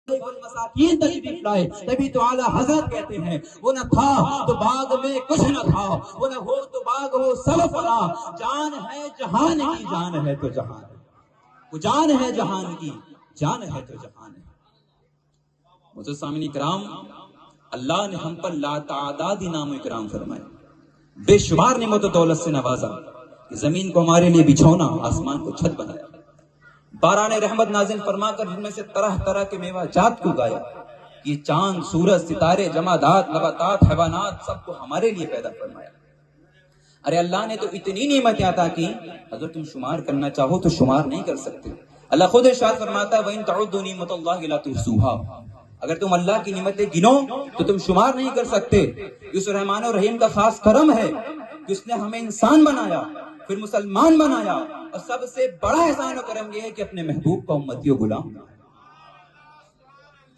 مساکین تشریف لائے. تبھی تو اعلیٰ حضرت کہتے ہیں وہ نہ تھا تو باغ میں کچھ نہ تھا، وہ نہ ہو تو باغ ہو سب فنا. جان ہے جہان کی، جان ہے تو جہان ہے، وہ جان ہے جہان کی، جان ہے تو جہان ہے. مجھے سامعین کرام، اللہ نے ہم پر لا تعداد انعام و اکرام فرمائے، بے شمار نعمت و دولت سے نوازا. زمین کو ہمارے لیے بچھونا، آسمان کو چھت بنایا، باران رحمت نازل فرما کر جن میں سے طرح طرح کے میوہ جات کو گایا. یہ چاند، سورج، ستارے، جمادات، نباتات، حیوانات سب کو ہمارے لیے پیدا فرمایا. ارے اللہ نے تو اتنی نعمتیں عطا کی، اگر تم شمار کرنا چاہو تو شمار نہیں کر سکتے. اللہ خود ارشاد فرماتا ہے وَإِن تَعُدُّوا نِعْمَتَ اللَّهِ لَا تُحْصُوهَا. اگر تم اللہ کی نعمتیں گنو تو تم شمار نہیں کر سکتے. اس رحمان و رحیم کا خاص کرم ہے کہ اس نے ہمیں انسان بنایا، پھر مسلمان بنایا، اور سب سے بڑا احسان و کرم یہ ہے کہ اپنے محبوب کا امتی و غلام.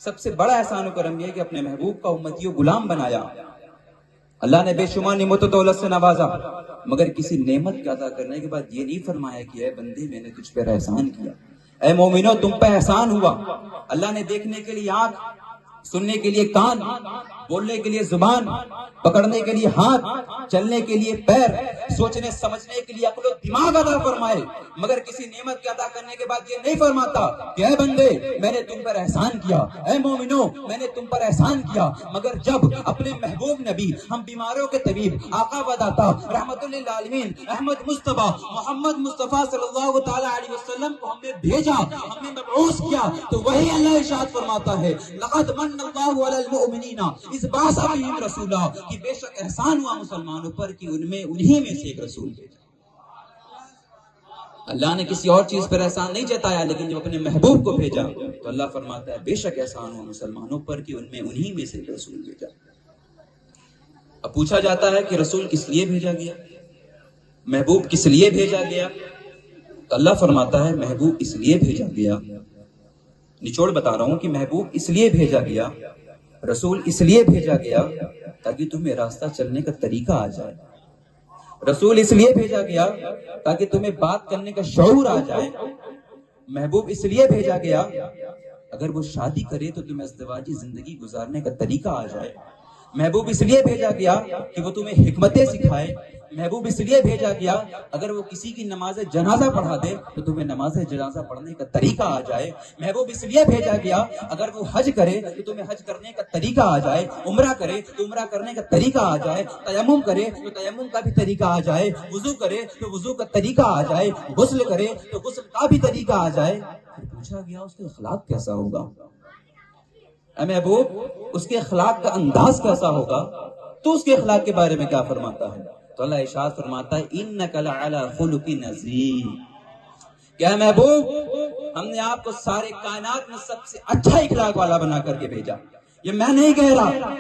سب سے بڑا احسان و کرم یہ ہے کہ اپنے محبوب کا امتی و غلام بنایا. اللہ نے بے شمار نعمت و دولت سے نوازا، مگر کسی نعمت کا ادا کرنے کے بعد یہ نہیں فرمایا کہ اے بندے میں نے تجھ پر احسان کیا، اے مومنو تم پہ احسان ہوا. اللہ نے دیکھنے کے لیے آنکھ، سننے کے لیے کان، بولنے کے لیے زبان، پکڑنے کے لیے ہاتھ، چلنے کے لیے پیر، سوچنے سمجھنے کے لیے عقل و دماغ عطا فرمائے، مگر کسی نعمت کے عطا کرنے کے بعد یہ نہیں فرماتا کہ اے بندے میں نے تم پر احسان کیا، اے مومنو میں نے تم پر احسان کیا. مگر جب اپنے محبوب نبی، ہم بیماروں کے طبیب، آقا و داتا، رحمت للعالمین، احمد مصطفیٰ محمد مصطفیٰ صلی اللہ تعالی علیہ وسلم کو ہم نے بھیجا، ہم نے مبعوث کیا، تو وہی اللہ ارشاد فرماتا ہے لقد من اللہ علی المؤمنین اذ بعث فیہم رسولا، کہ بے شک احسان ہوا مسلمانوں پر کہ انہی میں سے ایک رسول بھیجا. اللہ نے کسی اور چیز پر احسان نہیں جتایا، لیکن جب اپنے محبوب کو بھیجا تو اللہ فرماتا ہے بے شک احسان ہوا مسلمانوں پر کہ انہی میں سے ایک رسول بھیجا. اب پوچھا جاتا ہے کہ رسول کس لیے بھیجا گیا، محبوب کس لیے بھیجا گیا؟ تو اللہ فرماتا ہے محبوب اس لیے بھیجا گیا، نچوڑ بتا رہا ہوں کہ محبوب اس لیے بھیجا گیا، رسول اس لیے بھیجا گیا تاکہ تمہیں راستہ چلنے کا طریقہ آ جائے. رسول اس لیے بھیجا گیا تاکہ تمہیں بات کرنے کا شعور آ جائے. محبوب اس لیے بھیجا گیا اگر وہ شادی کرے تو تمہیں ازدواجی زندگی گزارنے کا طریقہ آ جائے. محبوب اس لیے بھیجا گیا کہ وہ تمہیں حکمتیں سکھائے. محبوب اس لیے بھیجا گیا اگر وہ کسی کی نماز جنازہ پڑھا دے تو تمہیں نماز جنازہ پڑھنے کا طریقہ آ جائے. محبوب اس لیے بھیجا گیا اگر وہ حج کرے تو تمہیں حج کرنے کا طریقہ آ جائے، عمرہ کرے تو عمرہ کرنے کا طریقہ آ جائے، تیمم کرے تو تیمم کا بھی طریقہ آ جائے، وضو کرے تو وضو کا طریقہ آ جائے، غسل کرے تو غسل کا بھی طریقہ آ جائے. پوچھا گیا اس کا اخلاق کیسا ہوگا؟ اے محبوب اس کے اخلاق کا انداز کیسا ہوگا؟ تو اس کے اخلاق کے بارے میں کیا فرماتا ہے؟ تو اللہ ارشاد فرماتا ہے انک لعلی خلق عظیم، کیا محبوب ہم نے آپ کو سارے کائنات میں سب سے اچھا اخلاق والا بنا کر کے بھیجا. یہ میں نہیں کہہ رہا،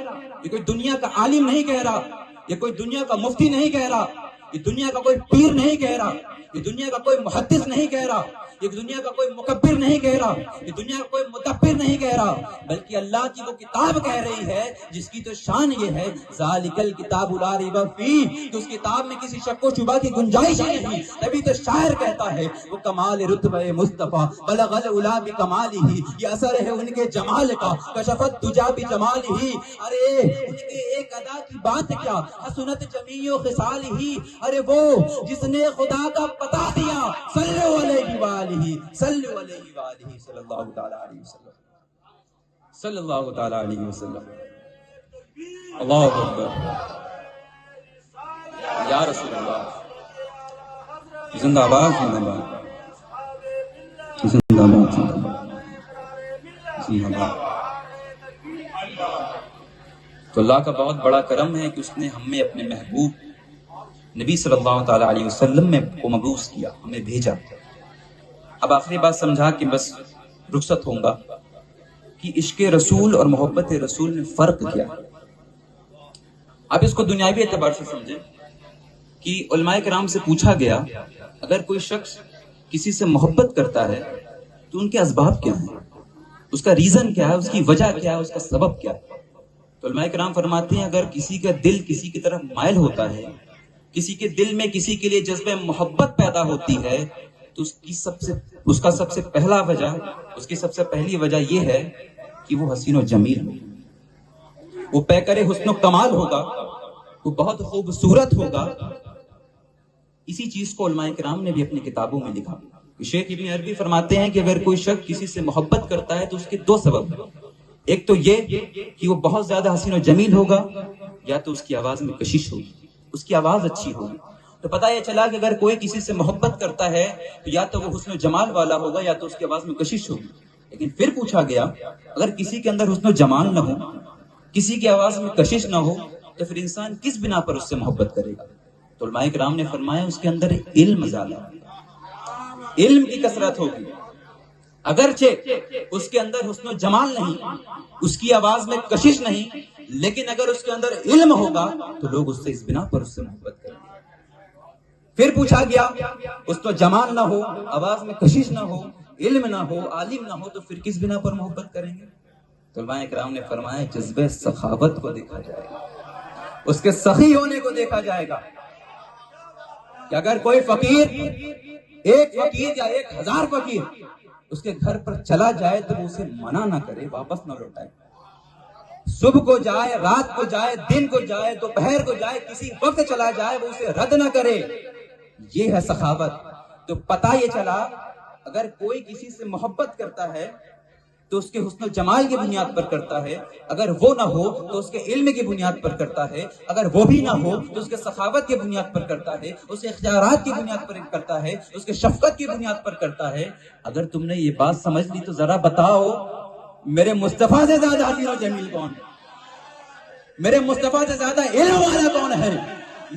یہ کوئی دنیا کا عالم نہیں کہہ رہا، یہ کوئی دنیا کا مفتی نہیں کہہ رہا، یہ دنیا کا کوئی پیر نہیں کہہ رہا، یہ دنیا کا کوئی محدث نہیں کہہ رہا، یہ دنیا کا کوئی مکبر نہیں کہہ رہا، یہ دنیا کا کوئی مدبر نہیں کہہ رہا، بلکہ اللہ کی وہ کتاب کہہ رہی ہے جس کی تو شان یہ ہے ذالک الکتاب لا ریب فیہ، کہ اس کتاب میں کسی شک و شبہ کی گنجائش ہی نہیں. تبھی تو شاعر کہتا ہے وہ کمال رتبہ مصطفیٰ بلغ العلا بکمالہ، یہ اثر ہے ان کے جمال کا کشفت دجا بجمالہ. ارے ان کے ایک ادا کی بات کیا حسنت جمیع خصالہ، ارے وہ جس نے خدا کا پتہ دیا صلو علیہ وآلہ صلو علیہ وآلہ صلی اللہ تعالی علیہ وسلم صلی اللہ تعالی علیہ وسلم. اللہ اکبر یا رسول اللہ، زندہ باد زندہ باد زندہ باد زندہ باد زندہ باد. تو اللہ کا بہت بڑا کرم ہے کہ اس نے ہمیں اپنے محبوب نبی صلی اللہ تعالی علیہ وسلم میں کو مبعوث کیا، ہمیں بھیجا. اب آخری بات سمجھا کہ بس رخصت ہوں گا کہ عشق رسول اور محبت رسول میں فرق کیا. اب اس کو دنیاوی اعتبار سے سمجھیں کہ علماء کرام سے پوچھا گیا اگر کوئی شخص کسی سے محبت کرتا ہے تو ان کے اسباب کیا ہیں، اس کا ریزن کیا ہے، اس کی وجہ کیا ہے، اس کا سبب کیا ہے. تو علماء کرام فرماتے ہیں اگر کسی کا دل کسی کی طرف مائل ہوتا ہے، کسی کے دل میں کسی کے لیے جذبہ محبت پیدا ہوتی ہے، تو اس کی سب سے پہلی وجہ یہ ہے کہ کہ وہ حسین و جمیل ہو، وہ پیکر حسن و کمال ہوگا، وہ بہت خوبصورت ہوگا۔ اسی چیز کو علماء کرام نے بھی اپنی کتابوں میں لکھا۔ شیخ ابن عربی فرماتے ہیں کہ اگر کوئی شخص کسی سے محبت کرتا ہے تو اس کے دو سبب ہیں، ایک تو یہ کہ وہ بہت زیادہ حسین و جمیل ہوگا، یا تو اس کی آواز میں کشش ہوگی، اس کی آواز اچھی ہوگی۔ تو پتہ یہ چلا کہ اگر کوئی کسی سے محبت کرتا ہے تو یا تو وہ حسن و جمال والا ہوگا یا تو اس کی آواز میں کشش ہوگی۔ لیکن پھر پوچھا گیا اگر کسی کے اندر حسن و جمال نہ ہو، کسی کی آواز میں کشش نہ ہو، تو پھر انسان کس بنا پر اس سے محبت کرے گا؟ تو علماء کرام نے فرمایا اس کے اندر علم زیادہ ہوگا، علم کی کثرت ہوگی۔ اگرچہ اس کے اندر حسن و جمال نہیں، اس کی آواز میں کشش نہیں، لیکن اگر اس کے اندر علم ہوگا تو لوگ اس سے اس بنا پر اس سے محبت کریں گے۔ پھر پوچھا گیا حسن و جمال نہ ہو، آواز میں کشش نہ ہو، علم نہ ہو، عالم نہ ہو، تو پھر کس بنا پر محبت کریں گے؟ تو علماء کرام نے فرمایا جذبہ سخاوت کو دیکھا جائے گا، اس کے سخی ہونے کو دیکھا جائے گا۔ کہ اگر کوئی فقیر، ایک فقیر یا 1000 فقیر اس کے گھر پر چلا جائے تو وہ اسے منع نہ کرے، واپس نہ لوٹائے۔ صبح کو جائے، رات کو جائے، دن کو جائے، دوپہر کو جائے، کسی وقت چلا جائے، وہ اسے رد نہ کرے۔ یہ ہے سخاوت۔ تو پتہ یہ چلا اگر کوئی کسی سے محبت کرتا ہے تو اس کے حسن و جمال کی بنیاد پر کرتا ہے، اگر وہ نہ ہو تو اس کے علم کی بنیاد پر کرتا ہے، اگر وہ بھی نہ ہو تو اس کے سخاوت کی بنیاد پر کرتا ہے، اس کے اختیارات کی بنیاد پر کرتا ہے، اس کے شفقت کی بنیاد پر کرتا ہے۔ اگر تم نے یہ بات سمجھ لی تو ذرا بتاؤ میرے مصطفیٰ سے زیادہ حسین و جمیل کون ہے؟ میرے مصطفیٰ سے زیادہ علم والا کون ہے؟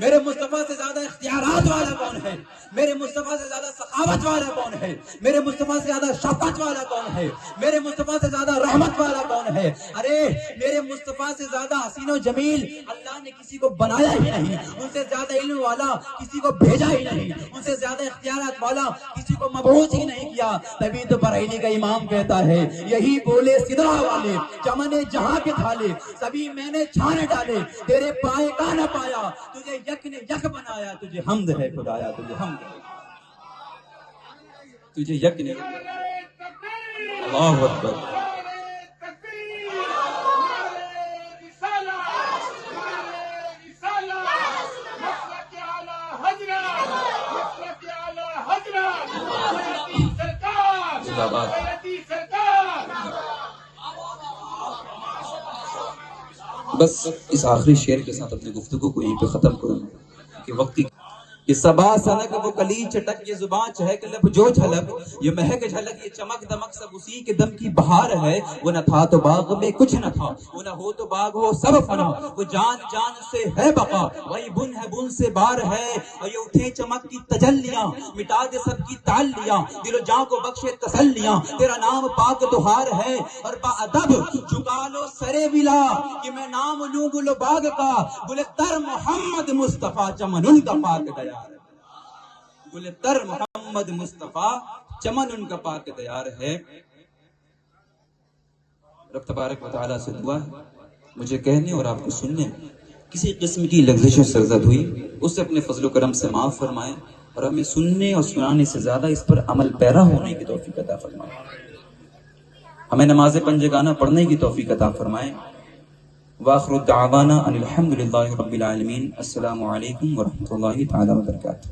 میرے مصطفیٰ سے زیادہ اختیارات والا کون ہے؟ میرے مصطفیٰ سے زیادہ سخاوت والا کون ہے؟ میرے مصطفیٰ سے زیادہ شفقت والا کون ہے؟ میرے مصطفیٰ سے زیادہ رحمت والا کون ہے؟ ارے میرے مصطفیٰ سے زیادہ حسین و جمیل اللہ نے کسی کو بنایا ہی نہیں، ان سے زیادہ علم والا کسی کو بھیجا ہی نہیں، ان سے زیادہ اختیارات والا کسی کو مبعوث ہی نہیں کیا۔ تبھی تو بریلی کا امام کہتا ہے یہی بولے سدرا والے چمن جہاں کے تھالے، سبھی میں نے چھان ڈالے تیرے پائے کا نہ پایا، تجھے یک نے یک بنایا، تجھے حمد ہے خدایا، تجھے حمد ہے، تجھے یک نے۔ اللہ اکبر۔ بس اس آخری شعر کے ساتھ اپنی گفتگو کو یہیں پہ ختم کروں کہ وقت کی یہ صبا سنک وہ کلی چٹک، یہ زبان چہک لب جو جھلک، یہ مہک جھلک، یہ چمک دمک، سب اسی کے دم کی بہار ہے۔ وہ نہ تھا تو باغ میں کچھ نہ تھا، وہ نہ ہو تو باغ ہو سب فنا، وہ جان جان سے ہے بقا، وہی بن ہے بن سے بار ہے، اور یہ اٹھے چمک کی تجلیاں، مٹا دے سب کی تعلیاں، دل و جان کو بخشے تسلیاں، تیرا نام پاک دہار ہے، اور با ادب جھکا لو سرے ولا، کہ میں نام لوں گل و باغ کا، گل تر محمد مصطفیٰ چمن ان کا پاک دیار، گل تر محمد مصطفیٰ چمن ان کا پاک دیار ہے۔ رب تبارک و تعالیٰ سے دعا ہے مجھے کہنے اور آپ کو سننے کسی قسم کی لغزش و سرزد ہوئی اس سے اپنے فضل و کرم سے معاف فرمائے، اور ہمیں سننے اور سنانے سے زیادہ اس پر عمل پیرا ہونے کی توفیق عطا فرمائے، ہمیں نماز پنجگانہ پڑھنے کی توفیق عطا فرمائے۔ وآخر دعوانا ان الحمد للہ رب العالمین۔ السلام علیکم ورحمۃ اللہ تعالیٰ وبرکاتہ۔